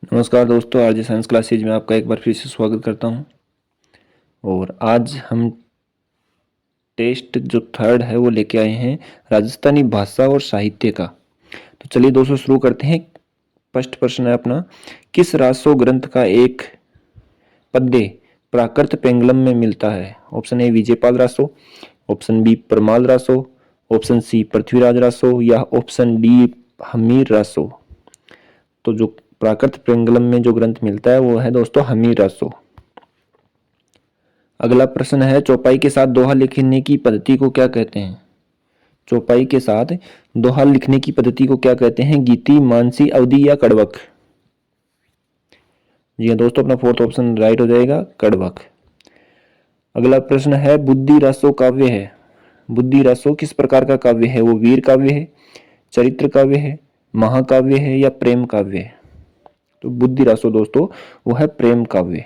नमस्कार दोस्तों, RJ science classes में आपका एक बार फिर से स्वागत करता हूं। और आज हम टेस्ट जो थर्ड है वो लेके आए हैं राजस्थानी भाषा और साहित्य का। तो चलिए दोस्तों शुरू करते हैं। फर्स्ट प्रश्न है अपना, किस रासो ग्रंथ का एक पद्य प्राकृत पेंगलम में मिलता है? Option A Vijaypal Raso, option B Parmal Raso, option C Prithviraj Raso या ऑप्शन डी हमीर रासो। तो जो प्राकृत पेंगलम में जो ग्रंथ मिलता है वो है दोस्तों हमीर रासो। अगला प्रश्न है, चौपाई के साथ दोहा लिखने की पद्धति को क्या कहते हैं? चौपाई के साथ दोहा लिखने की पद्धति को क्या कहते हैं? गीति, मानसी, अवधि या कड़वक? जी हाँ दोस्तों, अपना फोर्थ ऑप्शन राइट हो जाएगा, कड़वक। अगला प्रश्न है, बुद्धि रासो काव्य है। बुद्धि रासो किस प्रकार का काव्य है? वो वीर काव्य है, चरित्र काव्य है, महाकाव्य है या प्रेम काव्य है? तो बुद्धि रासो दोस्तों वो है प्रेम काव्य।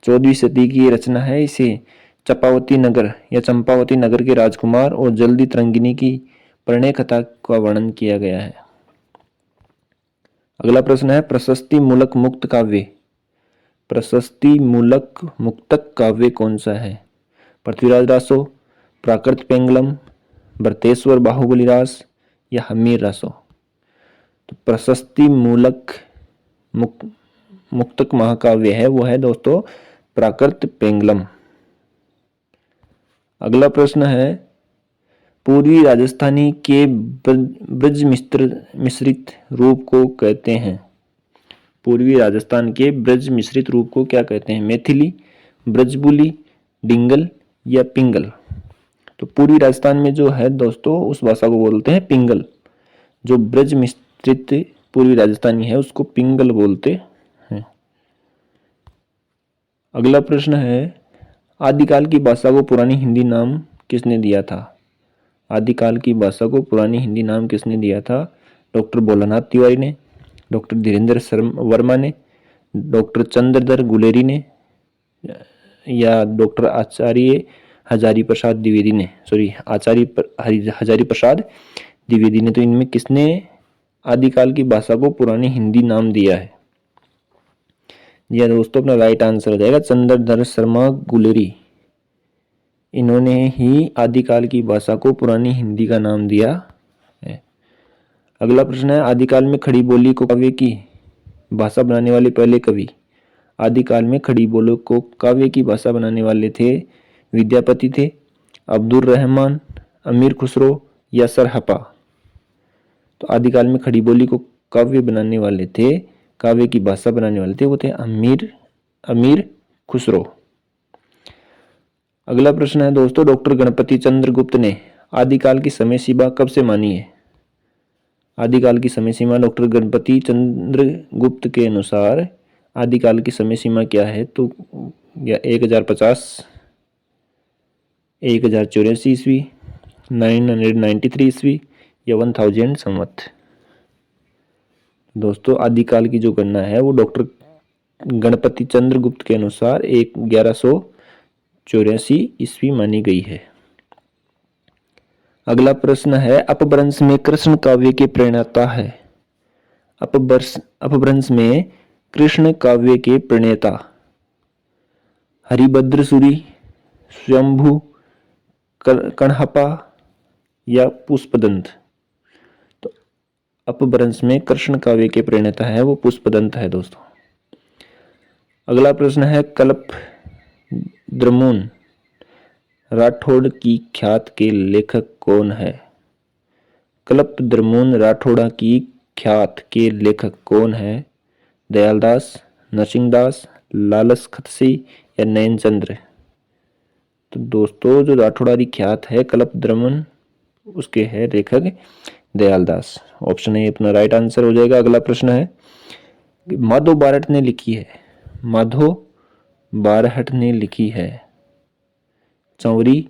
14वीं सदी की ये रचना है। इसे चंपावती नगर या चंपावती नगर के राजकुमार और जल्दी तरंगिनी की प्रणय कथा का वर्णन किया गया है। अगला प्रश्न है, प्रशस्ति मूलक मुक्त काव्य। प्रशस्ति मूलक मुक्तक काव्य कौन सा है? पृथ्वीराज रासो, प्राकृत पेंगलम, भरतेश्वर बाहुबली रास या हमीर रासो? तो प्रशस्ति मूलक मुक्तक महाकाव्य है वो है दोस्तों प्राकृत पेंगलम। अगला प्रश्न है, पूर्वी राजस्थानी के ब्रज मिश्रित रूप को कहते हैं? पूर्वी राजस्थान के ब्रज मिश्रित रूप को क्या कहते हैं? मैथिली, ब्रजबुली, डिंगल या पिंगल? तो पूर्वी राजस्थान में जो है दोस्तों उस भाषा को बोलते हैं पिंगल। जो ब्रज मिश्रित पूर्वी राजस्थानी है उसको पिंगल बोलते हैं। अगला प्रश्न है, आदिकाल की भाषा को पुरानी हिंदी नाम किसने दिया था? आदिकाल की भाषा को पुरानी हिंदी नाम किसने दिया था? डॉक्टर भोलानाथ तिवारी ने, डॉक्टर धीरेन्द्र वर्मा ने, डॉक्टर चंद्रधर गुलेरी ने या डॉक्टर आचार्य हजारी प्रसाद द्विवेदी ने? हजारी प्रसाद द्विवेदी ने। तो इनमें किसने आदिकाल की भाषा को पुरानी हिंदी नाम दिया है? यह दोस्तों अपना राइट आंसर हो जाएगा चंद्रधर शर्मा गुलेरी। इन्होंने ही आदिकाल की भाषा को पुरानी हिंदी का नाम दिया है। अगला प्रश्न है, आदिकाल में खड़ी बोली को काव्य की भाषा बनाने वाले पहले कवि? आदिकाल में खड़ी बोली को काव्य की भाषा बनाने वाले थे विद्यापति थे, अब्दुल रहमान, अमीर खुसरो या सरहपा? तो आदिकाल में खड़ी बोली को काव्य बनाने वाले थे, काव्य की भाषा बनाने वाले थे वो थे अमीर खुसरो। अगला प्रश्न है दोस्तों, डॉक्टर गणपति चंद्र गुप्त ने आदिकाल की समय सीमा कब से मानी है? आदिकाल की समय सीमा डॉक्टर गणपति चंद्र गुप्त के अनुसार आदिकाल की समय सीमा क्या है? तो या 1050, 1084 ईस्वी, 993 ईस्वी या 1000 संवत? दोस्तों आदिकाल की जो गणना है वो डॉक्टर गणपति चंद्र गुप्त के अनुसार 1184 ईस्वी मानी गई है। अगला प्रश्न है, अपभ्रंश में कृष्ण काव्य के प्रणेता है? अपभ्रंश में कृष्ण काव्य के प्रणेता हरिभद्र सूरी, स्वयंभू, कणहपा या पुष्पदंत? तो अपभ्रंश में कृष्ण काव्य के प्रणेता है वो पुष्पदंत है दोस्तों। अगला प्रश्न है, कल्प द्रमुन राठौड़ की ख्यात के लेखक कौन है? कल्प द्रमुन राठौड़ा की ख्यात के लेखक कौन है? दयालदास, नरसिंहदास, लालस खत्सी या नयनचंद्र? तो दोस्तों जो राठौड़ा की ख्यात है कल्प द्रमुन उसके है लेखक दयालदास। ऑप्शन ए अपना राइट आंसर हो जाएगा। अगला प्रश्न है, माधो बारहट ने लिखी है, माधो बारहट ने लिखी है चौरी,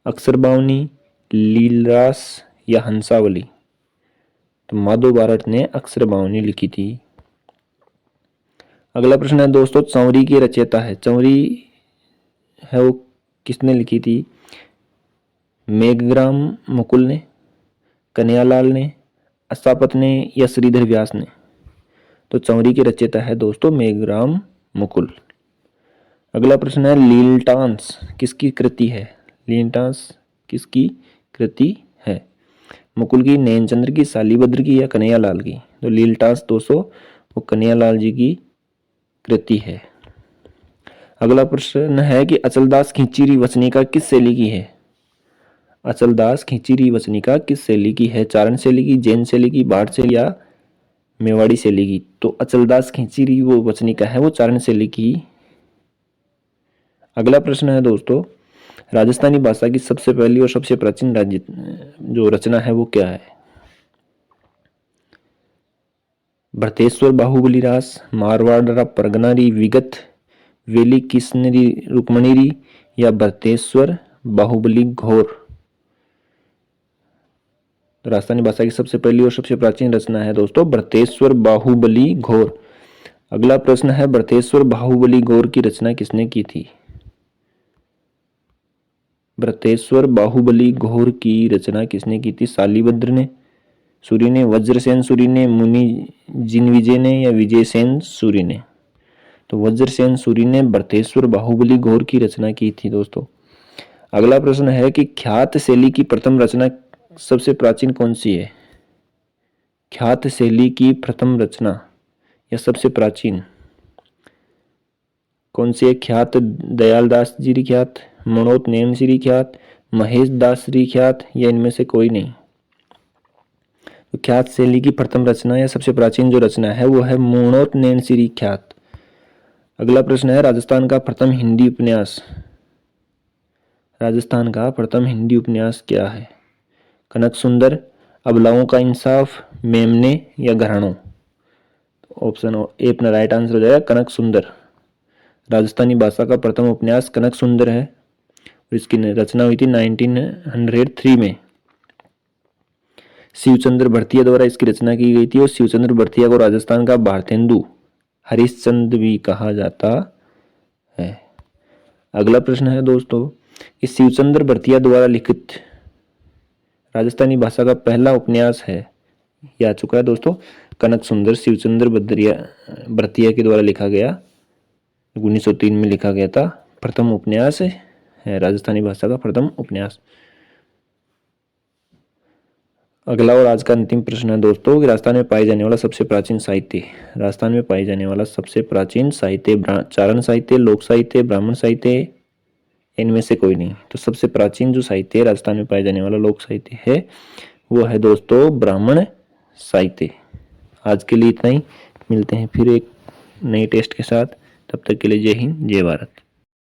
अक्षर बावनी, लीलरास या हंसावली? तो माधो बारहट ने अक्षर बावनी लिखी थी। अगला प्रश्न है दोस्तों, चौरी के रचयिता है, चौरी है वो किसने लिखी थी? मेघग्राम मुकुल ने, कन्हैयालाल ने, असापत ने या श्रीधर व्यास ने? तो चौरी के रचयिता है दोस्तों मेघराम मुकुल। अगला प्रश्न है लीलटांस किसकी कृति है? लीलटांस किसकी कृति है? मुकुल की, नैनचंद्र की, शालीभद्र की या कन्हैयालाल की? तो लीलटांस दोस्तों वो कन्हैयालाल जी की कृति है। अगला प्रश्न है कि अचलदास खींचीरी वचनिका किस शैली की है? अचलदास खींचीरी वचनिका किस शैली की है? चारण शैली की, जैन शैली की, भाट शैली या मेवाड़ी शैली की? तो अचलदास खींचीरी वो वचनिका है वो चारण शैली की। अगला प्रश्न है दोस्तों राजस्थानी भाषा की सबसे पहली और सबसे प्राचीन राज्य जो रचना है वो क्या है? भरतेश्वर बाहुबली रास, मारवाड़ परगनारी विगत, वेली किस्नरी रुक्मणीरी या भरतेश्वर बाहुबली घोर? राजस्थानी भाषा की सबसे पहली और सबसे प्राचीन रचना है दोस्तों भरतेश्वर बाहुबली घोर। अगला प्रश्न है भरतेश्वर बाहुबली घोर की रचना किसने की थी? भरतेश्वर बाहुबली घोर की रचना किसने की थी? शालीभद्र ने, सूरी ने, वज्रसेन सूरी ने, मुनि जिनविजय ने या विजयसेन सूरी ने? तो वज्रसेन सूरी ने भरतेश्वर बाहुबली घोर की रचना की थी दोस्तों। अगला प्रश्न है कि ख्यात शैली की प्रथम रचना सबसे प्राचीन कौन सी है? ख्यात शैली की प्रथम रचना या सबसे प्राचीन कौन सी है? ख्यात दयालदास जी ख्यात, मनोत नैन श्री ख्यात, महेश दास श्री ख्यात या इनमें से कोई नहीं? तो ख्यात शैली की प्रथम रचना या सबसे प्राचीन जो रचना है वो है मनोत नैन श्री ख्यात। अगला प्रश्न है राजस्थान का प्रथम हिंदी उपन्यास, राजस्थान का प्रथम हिंदी उपन्यास क्या है? कनक सुंदर, अबलाओं का इंसाफ, मेमने या घरानों? ऑप्शन ए अपना राइट आंसर हो जाएगा कनक सुंदर। राजस्थानी भाषा का प्रथम उपन्यास कनक सुंदर है और इसकी रचना हुई थी 1903 में। शिवचंद्र भरतिया द्वारा इसकी रचना की गई थी और शिवचंद्र भरतिया को राजस्थान का भारतेंदु हरिश्चंद्र भी कहा जाता है। अगला प्रश्न है दोस्तों कि शिवचंद्र भरतिया द्वारा लिखित राजस्थानी भाषा का पहला उपन्यास है, यह आ चुका है दोस्तों कनक सुंदर, शिवचंद्र भरतिया के द्वारा लिखा गया, 1903 में लिखा गया था, प्रथम उपन्यास है राजस्थानी भाषा का प्रथम उपन्यास। अगला और आज का अंतिम प्रश्न है दोस्तों कि राजस्थान में पाए जाने वाला सबसे प्राचीन साहित्य, राजस्थान में पाए जाने वाला सबसे प्राचीन साहित्य चारण साहित्य, लोक साहित्य, ब्राह्मण साहित्य, इनमें से कोई नहीं? तो सबसे प्राचीन जो साहित्य है राजस्थान में पाए जाने वाला लोक साहित्य है वो है दोस्तों ब्राह्मण साहित्य। आज के लिए इतना ही, मिलते हैं फिर एक नए टेस्ट के साथ, तब तक के लिए जय हिंद जय भारत।